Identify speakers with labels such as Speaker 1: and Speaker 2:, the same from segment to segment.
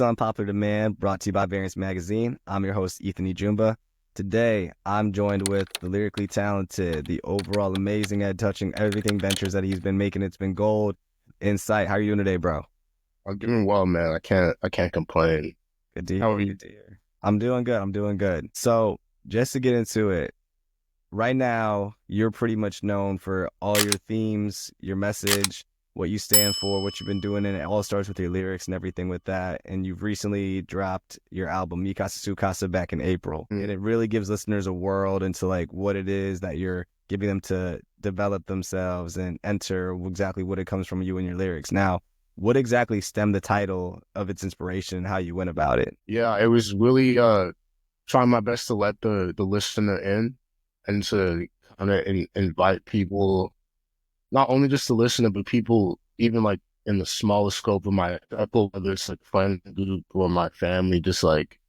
Speaker 1: Unpopular Demand, brought to you by Variance Magazine. I'm your host, Ethan Ijumba. Today, I'm joined with the lyrically talented, the overall amazing at touching everything ventures that he's been making. It's been gold. Insyt, how are you doing today, bro?
Speaker 2: I'm doing well, man. I can't complain.
Speaker 1: Good to
Speaker 2: How
Speaker 1: hear.
Speaker 2: are you?
Speaker 1: Good to hear. I'm doing good. I'm doing good. So, just to get into it, right now, you're pretty much known for all your themes, your message, what you stand for, what you've been doing, and it all starts with your lyrics and everything with that. And you've recently dropped your album Mikasa Sukasa back in April.
Speaker 2: Mm.
Speaker 1: And it really gives listeners a world into like what it is that you're giving them to develop themselves and enter exactly what it comes from you and your lyrics. Now, what exactly stemmed the title of its inspiration and how you went about it?
Speaker 2: Yeah, it was really trying my best to let the listener in and to kind of invite people, not only just the listener, but people even like in the smallest scope of my circle, whether it's like friend group or my family, just like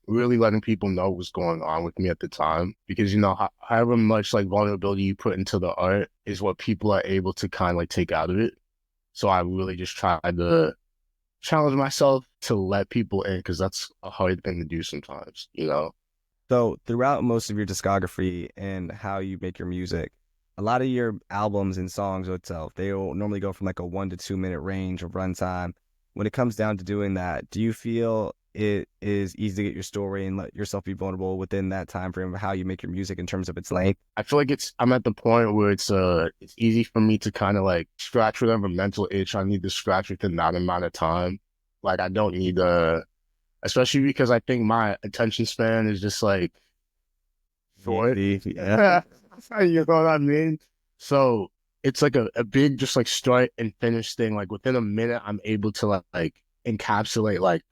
Speaker 2: really letting people know what's going on with me at the time. Because however much like vulnerability you put into the art is what people are able to kind of like take out of it. So I really just tried to challenge myself to let people in because that's a hard thing to do sometimes.
Speaker 1: So throughout most of your discography and how you make your music, a lot of your albums and songs itself, they will normally go from like a 1 to 2 minute range of runtime. When it comes down to doing that, do you feel it is easy to get your story and let yourself be vulnerable within that time frame of how you make your music in terms of its length?
Speaker 2: I feel like I'm at the point where it's easy for me to kind of like scratch whatever mental itch I need to scratch within that amount of time. Like I don't need especially because I think my attention span is just like short.
Speaker 1: Yeah.
Speaker 2: You know what I mean? So it's like a big just like start and finish thing. Like within a minute, I'm able to like encapsulate like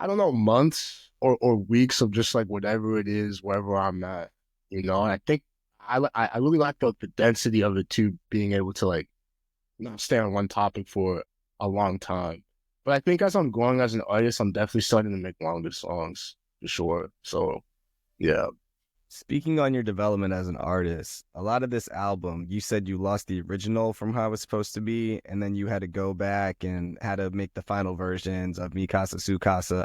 Speaker 2: I don't know, months or weeks of just like whatever it is, wherever I'm at, And I think I really like the density of it too, being able to like not stay on one topic for a long time. But I think as I'm growing as an artist, I'm definitely starting to make longer songs for sure. So yeah.
Speaker 1: Speaking on your development as an artist, a lot of this album, you said you lost the original from how it was supposed to be, and then you had to go back and had to make the final versions of Mikasa Sukasa.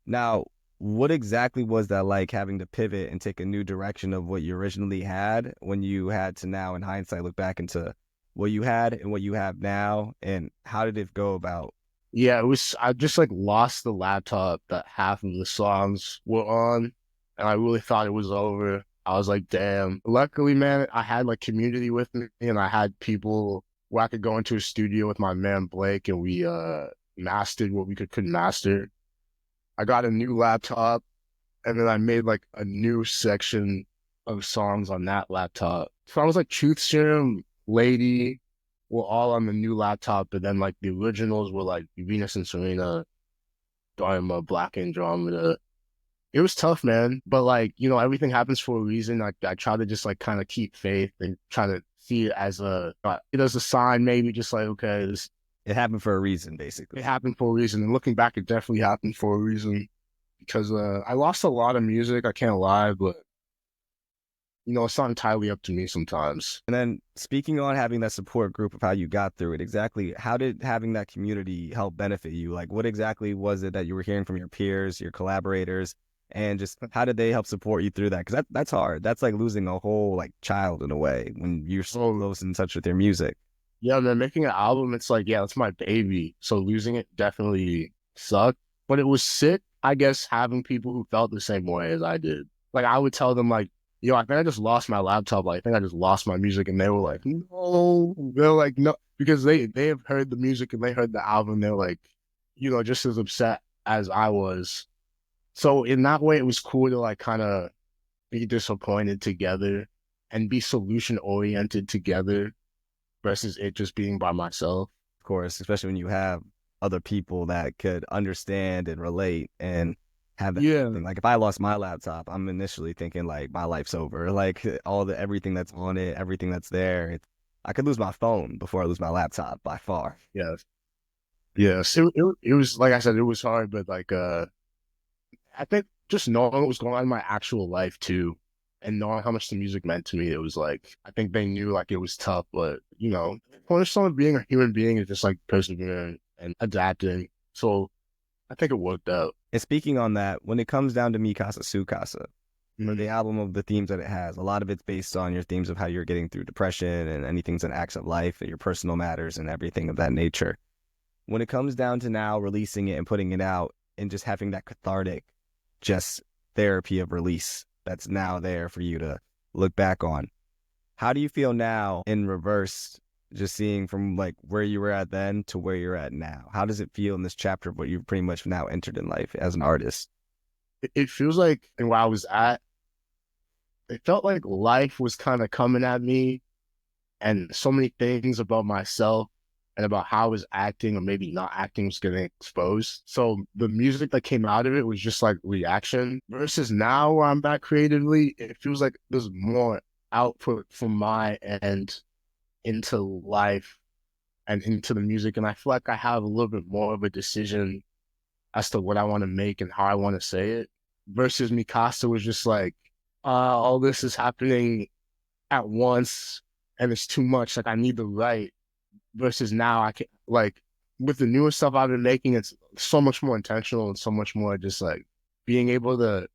Speaker 1: Now, what exactly was that like having to pivot and take a new direction of what you originally had when you had to now, in hindsight, look back into what you had and what you have now, and how did it go about?
Speaker 2: Yeah, I just like lost the laptop that half of the songs were on, and I really thought it was over. I was like, damn. Luckily, man, I had like community with me, and I had people where I could go into a studio with my man Blake, and we mastered what we couldn't master. I got a new laptop, and then I made like a new section of songs on that laptop. So I was like Truth Serum, Lady, were all on the new laptop, but then like the originals were like Venus and Serena, Dharma, Black Andromeda. It was tough, man. But like, everything happens for a reason. Like I try to just like kind of keep faith and try to see it as a sign, maybe just like, okay,
Speaker 1: It happened for a reason, basically.
Speaker 2: it happened for a reason. And looking back, it definitely happened for a reason because I lost a lot of music. I can't lie, but it's not entirely up to me sometimes.
Speaker 1: And then speaking on having that support group of how you got through it, exactly how did having that community help benefit you? Like what exactly was it that you were hearing from your peers, your collaborators, and just how did they help support you through that? Because that's hard. That's like losing a whole like child in a way when you're so
Speaker 2: Oh,
Speaker 1: close in touch with your music.
Speaker 2: yeah, man, making an album, it's like, yeah, that's my baby. So losing it definitely sucked. But it was sick, I guess, having people who felt the same way as I did. Like I would tell them like, I think I just lost my laptop. Like, I think I just lost my music. And they were like, no. They're like, no, because they have heard the music and they heard the album. They're like, just as upset as I was. So in that way, it was cool to like kind of be disappointed together and be solution oriented together versus it just being by myself.
Speaker 1: Of course, especially when you have other people that could understand and relate and have that
Speaker 2: Yeah.
Speaker 1: thing. Like if I lost my laptop, I'm initially thinking like my life's over. Like all the everything that's on it, everything that's there. I could lose my phone before I lose my laptop by far.
Speaker 2: Yes. Yes. It was, like I said, it was hard, but like, I think just knowing what was going on in my actual life too, and knowing how much the music meant to me, it was like, I think they knew like it was tough, but cornerstone of being a human being is just like persevering and adapting. So I think it worked out.
Speaker 1: And speaking on that, when it comes down to Mikasa Sukasa, for the
Speaker 2: Mhm.
Speaker 1: album of the themes that it has, a lot of it's based on your themes of how you're getting through depression and anything's an acts of life, and your personal matters and everything of that nature. When it comes down to now releasing it and putting it out and just having that cathartic, just therapy of release that's now there for you to look back on. How do you feel now in reverse, just seeing from like where you were at then to where you're at now? How does it feel in this chapter of what you've pretty much now entered in life as an artist?
Speaker 2: It feels like, and where I was at, it felt like life was kind of coming at me, and so many things about myself and about how I was acting or maybe not acting was getting exposed. So the music that came out of it was just like reaction. Versus now where I'm at creatively, it feels like there's more output from my end into life and into the music. And I feel like I have a little bit more of a decision as to what I want to make and how I want to say it. Versus Mikasa was just like, all this is happening at once and it's too much. Like I need to write. Versus now I can like with the newer stuff I've been making, it's so much more intentional and so much more just like being able to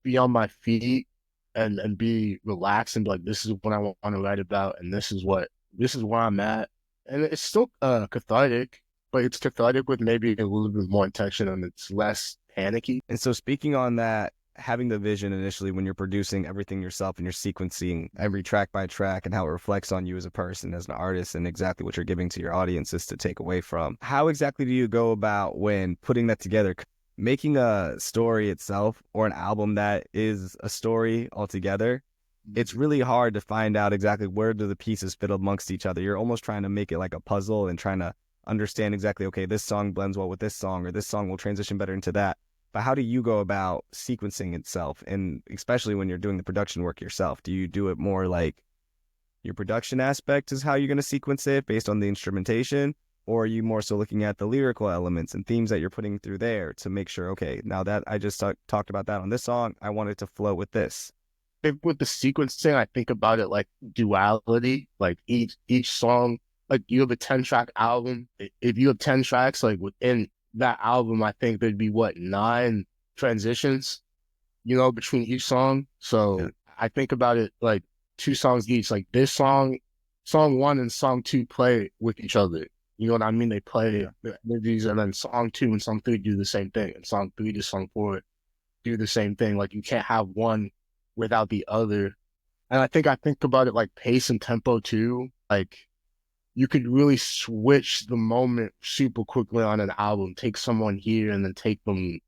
Speaker 2: be on my feet and be relaxed and be like, this is what I want to write about and this is where I'm at. And it's still cathartic, but it's cathartic with maybe a little bit more intention and it's less panicky.
Speaker 1: And so, speaking on that, having the vision initially when you're producing everything yourself and you're sequencing every track by track and how it reflects on you as a person, as an artist, and exactly what you're giving to your audiences to take away from. How exactly do you go about when putting that together? Making a story itself or an album that is a story altogether, it's really hard to find out exactly where do the pieces fit amongst each other. You're almost trying to make it like a puzzle and trying to understand exactly, okay, this song blends well with this song, or this song will transition better into that. But how do you go about sequencing itself? And especially when you're doing the production work yourself, do you do it more like your production aspect is how you're going to sequence it based on the instrumentation? Or are you more so looking at the lyrical elements and themes that you're putting through there to make sure, okay, now that I just talked about that on this song, I want it to flow with this?
Speaker 2: Think with the sequencing, I think about it like duality, like each song, like you have a 10 track album. If you have 10 tracks, like within that album, I think there'd be what, 9 transitions, between each song.
Speaker 1: Yeah.
Speaker 2: So I think about it like 2 songs each, like this song one and song two play with each other. You know what I mean? They play
Speaker 1: Yeah.
Speaker 2: the energies, and then song two and song three do the same thing, and song three to song four do the same thing. Like you can't have one without the other. And I think about it like pace and tempo too. Like you could really switch the moment super quickly on an album, take someone here and then take them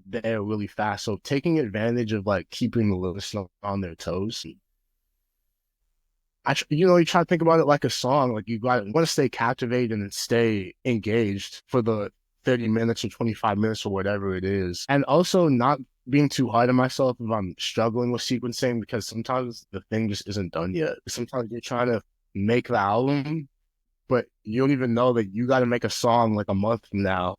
Speaker 2: there really fast. So taking advantage of like keeping the listener on their toes. You try to think about it like a song. Like you want to stay captivated and stay engaged for the 30 minutes or 25 minutes or whatever it is. And also not being too hard on myself if I'm struggling with sequencing because sometimes the thing just isn't done yet. Sometimes you're trying to make the album, but you don't even know that you got to make a song like a month from now.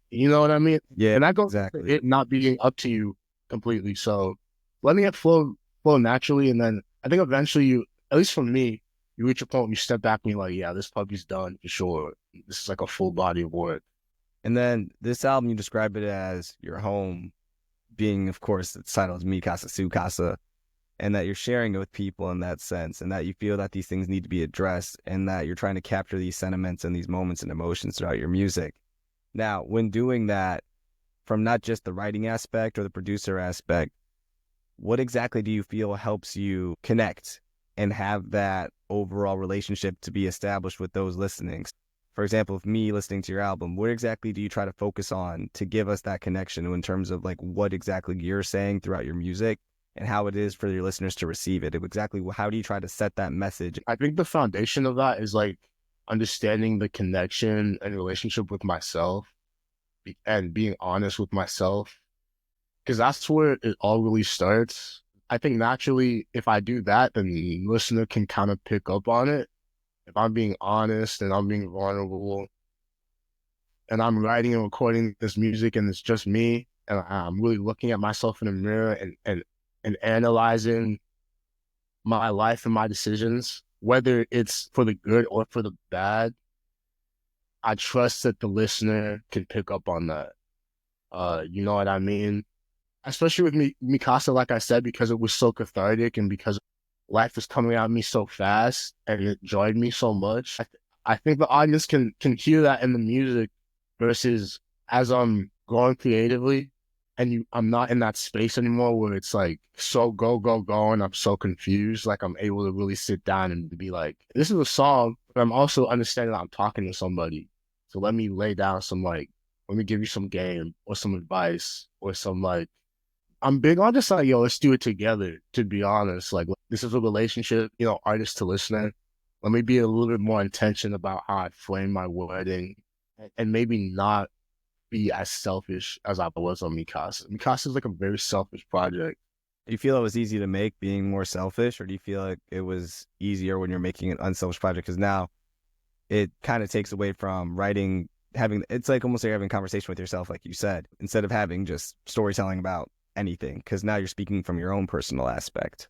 Speaker 2: You know what I mean?
Speaker 1: Yeah,
Speaker 2: And that goes to
Speaker 1: exactly.
Speaker 2: it not being up to you completely. So letting it flow naturally, and then I think eventually at least for me, you reach a point where you step back and you're like, yeah, this puppy's done for sure. This is like a full body of work.
Speaker 1: And then this album, you describe it as your home, being, of course, it's titled Mikasa Sukasa, and that you're sharing it with people in that sense, and that you feel that these things need to be addressed, and that you're trying to capture these sentiments and these moments and emotions throughout your music. Now, when doing that, from not just the writing aspect or the producer aspect, what exactly do you feel helps you connect and have that overall relationship to be established with those listening? For example, if me listening to your album, what exactly do you try to focus on to give us that connection in terms of like what exactly you're saying throughout your music and how it is for your listeners to receive it? Exactly how do you try to set that message?
Speaker 2: I think the foundation of that is like understanding the connection and relationship with myself and being honest with myself because that's where it all really starts. I think naturally, if I do that, then the listener can kind of pick up on it. If I'm being honest and I'm being vulnerable and I'm writing and recording this music and it's just me and I'm really looking at myself in the mirror and analyzing my life and my decisions, whether it's for the good or for the bad, I trust that the listener can pick up on that. You know what I mean? Especially with me, Mikasa, like I said, because it was so cathartic and because life was coming at me so fast and it enjoyed me so much. I think the audience can hear that in the music versus as I'm growing creatively and I'm not in that space anymore where it's like so go, go, go, and I'm so confused. Like I'm able to really sit down and be like, this is a song, but I'm also understanding that I'm talking to somebody. So let me lay down some like, let me give you some game or some advice or some like, I'm big on just like, yo, let's do it together, to be honest. Like, this is a relationship, you know, artist to listener. Let me be a little bit more intention about how I frame my wording and maybe not be as selfish as I was on Mikasa. Mikasa is like a very selfish project.
Speaker 1: Do you feel it was easy to make being more selfish, or do you feel like it was easier when you're making an unselfish project? Because now it kind of takes away from writing, having it's like almost like having a conversation with yourself, like you said, instead of having just storytelling about anything. Because now you're speaking from your own personal aspect.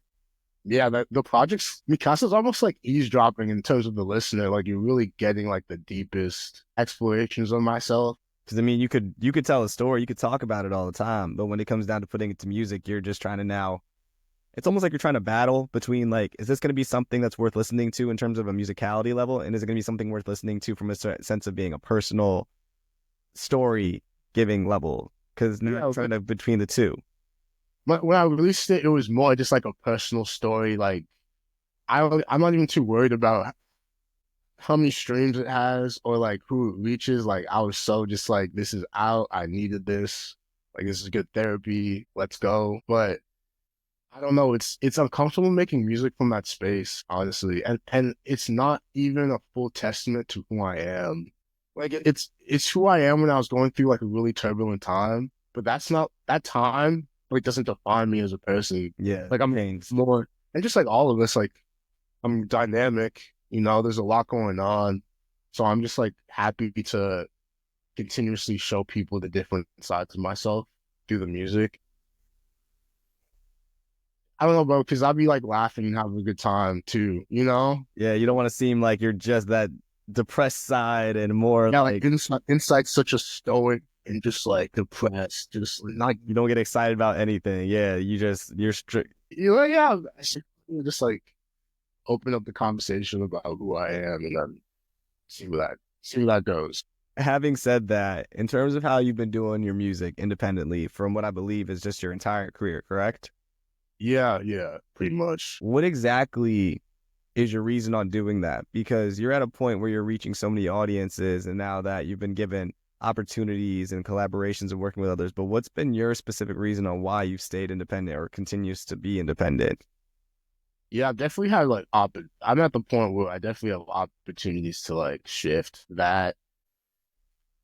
Speaker 2: Yeah, the projects, Mikasa's almost like eavesdropping in terms of the listener. Like, you're really getting like the deepest explorations of myself.
Speaker 1: Because I mean, you could tell a story, you could talk about it all the time, but when it comes down to putting it to music, you're just trying to now. It's almost like you're trying to battle between like, is this going to be something that's worth listening to in terms of a musicality level, and is it going to be something worth listening to from a sense of being a personal story giving level? Because now
Speaker 2: Yeah,
Speaker 1: you're trying to between the two.
Speaker 2: but when I released it, it was more just like a personal story. Like, I'm not even too worried about how many streams it has or like who it reaches. Like, I was so just like, this is out. I needed this. Like, this is good therapy. Let's go. But I don't know. It's uncomfortable making music from that space, honestly, and it's not even a full testament to who I am. Like, it's who I am when I was going through like a really turbulent time. But that's not that time. Like, doesn't define me as a person.
Speaker 1: Yeah,
Speaker 2: Like, I'm
Speaker 1: changed.
Speaker 2: more, and just like all of us, like I'm dynamic. You know, there's a lot going on, so I'm just like happy to continuously show people the different sides of myself through the music. I don't know, bro, because I'll be like laughing and having a good time too, you know?
Speaker 1: Yeah, you don't want to seem like you're just that depressed side and more
Speaker 2: Yeah, like
Speaker 1: like
Speaker 2: Insight's such a stoic and just like depressed, just not,
Speaker 1: you don't get excited about anything. Yeah, you're strict.
Speaker 2: you know, yeah, just like open up the conversation about who I am and then see where that goes.
Speaker 1: Having said that, in terms of how you've been doing your music independently, from what I believe is just your entire career, correct?
Speaker 2: Yeah, yeah, pretty much.
Speaker 1: What exactly is your reason on doing that? Because you're at a point where you're reaching so many audiences, and now that you've been given opportunities and collaborations and working with others, but what's been your specific reason on why you've stayed independent or continues to be independent?
Speaker 2: Yeah, I've definitely had like I'm at the point where I definitely have opportunities to like shift that.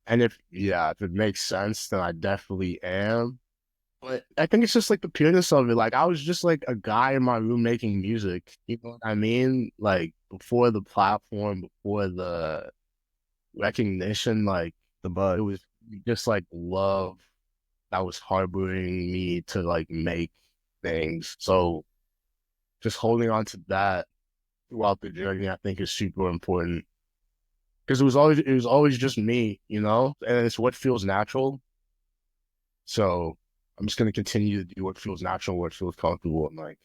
Speaker 2: And if it makes sense, then I definitely am. But I think it's just like the pureness of it. Like, I was just like a guy in my room making music. You know what I mean? Like, before the platform, before the recognition, like
Speaker 1: The
Speaker 2: it
Speaker 1: buzz.
Speaker 2: was just like love that was harboring me to like make things. So just holding on to that throughout the journey, I think is super important. Because it was always just me, you know, and it's what feels natural. So I'm just gonna continue to do what feels natural, what feels comfortable, and like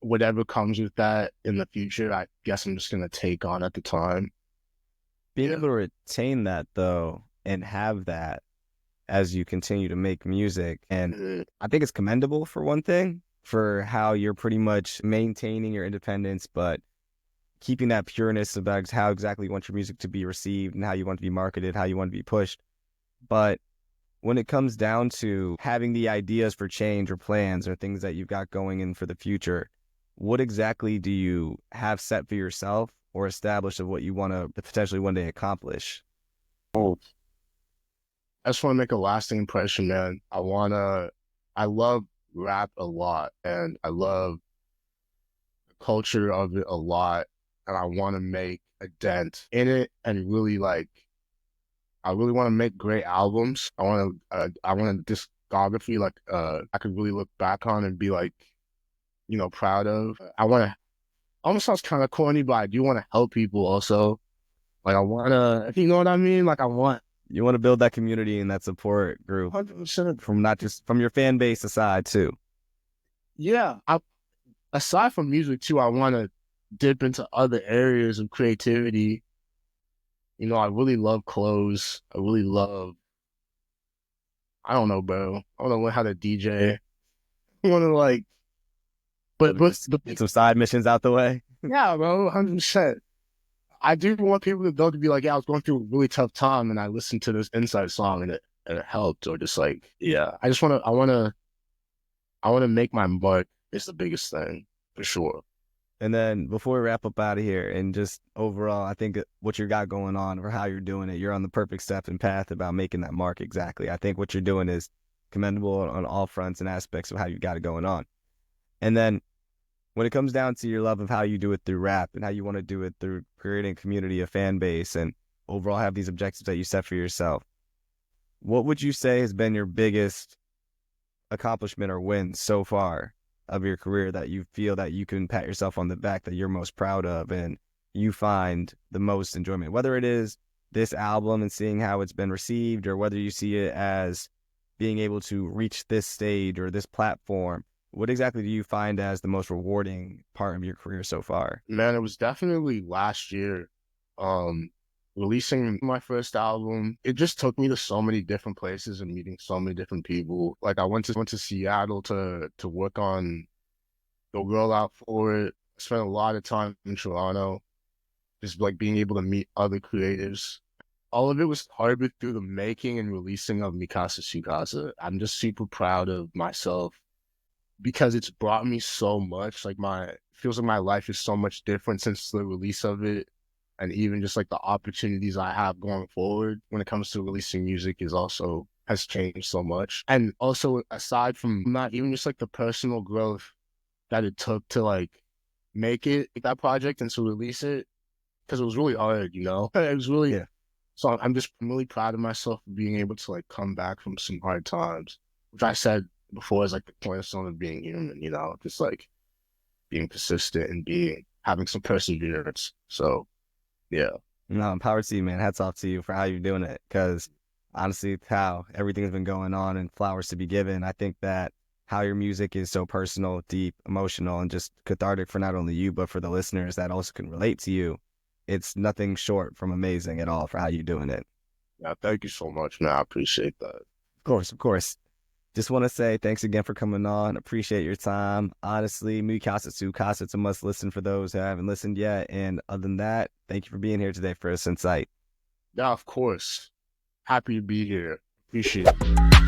Speaker 2: whatever comes with that in the future, I guess I'm just gonna take on at the time.
Speaker 1: Being
Speaker 2: Yeah.
Speaker 1: able to retain that though and have that as you continue to make music. And
Speaker 2: Mhm.
Speaker 1: I think it's commendable for one thing, for how you're pretty much maintaining your independence, but keeping that pureness about how exactly you want your music to be received and how you want to be marketed, how you want to be pushed. But when it comes down to having the ideas for change or plans or things that you've got going in for the future, what exactly do you have set for yourself or established of what you want to potentially one day accomplish?
Speaker 2: Oh, I just want to make a lasting impression, man. I love rap a lot, and I love the culture of it a lot, and I want to make a dent in it and really like I really want to make great albums. I want a discography like I could really look back on and be like, you know, proud of. I want to almost sounds kind of corny, but I do want to help people also. Like, I want to, if you know what I mean? Like, I want
Speaker 1: You want to build that community and that support group
Speaker 2: 100%.
Speaker 1: from not just from your fan base aside too.
Speaker 2: Yeah. Aside from music too, I want to dip into other areas of creativity. You know, I really love clothes. I really love, I don't know, bro. I want to learn how to DJ. I want to like,
Speaker 1: Let me just
Speaker 2: but
Speaker 1: get some side missions out the way.
Speaker 2: yeah, bro, 100%. I do want people to know to be like, yeah, I was going through a really tough time and I listened to this Insyt song and it helped. Or just like, yeah, I want to make my mark is the biggest thing for sure.
Speaker 1: And then before we wrap up out of here, and just overall, I think what you got going on or how you're doing it, you're on the perfect step and path about making that mark exactly. I think what you're doing is commendable on all fronts and aspects of how you got it going on. And then when it comes down to your love of how you do it through rap and how you want to do it through creating a community, a fan base, and overall have these objectives that you set for yourself, what would you say has been your biggest accomplishment or win so far of your career that you feel that you can pat yourself on the back that you're most proud of and you find the most enjoyment, whether it is this album and seeing how it's been received or whether you see it as being able to reach this stage or this platform? What exactly do you find as the most rewarding part of your career so far?
Speaker 2: Man, it was definitely last year. Um, Releasing my first album, it just took me to so many different places and meeting so many different people. Like I went to Seattle to work on the rollout for it. I spent a lot of time in Toronto, just like being able to meet other creatives. All of it was hard through the making and releasing of Mikasa Sukasa. I'm just super proud of myself because it's brought me so much. Like feels like my life is so much different since the release of it. And even just like the opportunities I have going forward when it comes to releasing music is also has changed so much. And also aside from not even just like the personal growth that it took to like make it like, that project and to release it, because it was really hard, you know? It was really,
Speaker 1: Yeah.
Speaker 2: so I'm just really proud of myself for being able to like come back from some hard times, which I said before is like the cornerstone of being human, you know, just like being persistent and having some perseverance. So yeah.
Speaker 1: No, empowered to you, man. Hats off to you for how you're doing it. Because honestly, it's how everything's been going on and flowers to be given. I think that how your music is so personal, deep, emotional, and just cathartic for not only you, but for the listeners that also can relate to you. It's nothing short from amazing at all for how you're doing it.
Speaker 2: Yeah, thank you so much, man. I appreciate that.
Speaker 1: Of course, of course. Just want to say thanks again for coming on. Appreciate your time. Honestly, Mikasa Tsukasa, it's a must listen for those who haven't listened yet. And other than that, thank you for being here today for us Insight.
Speaker 2: Yeah, of course. Happy to be here. Appreciate it.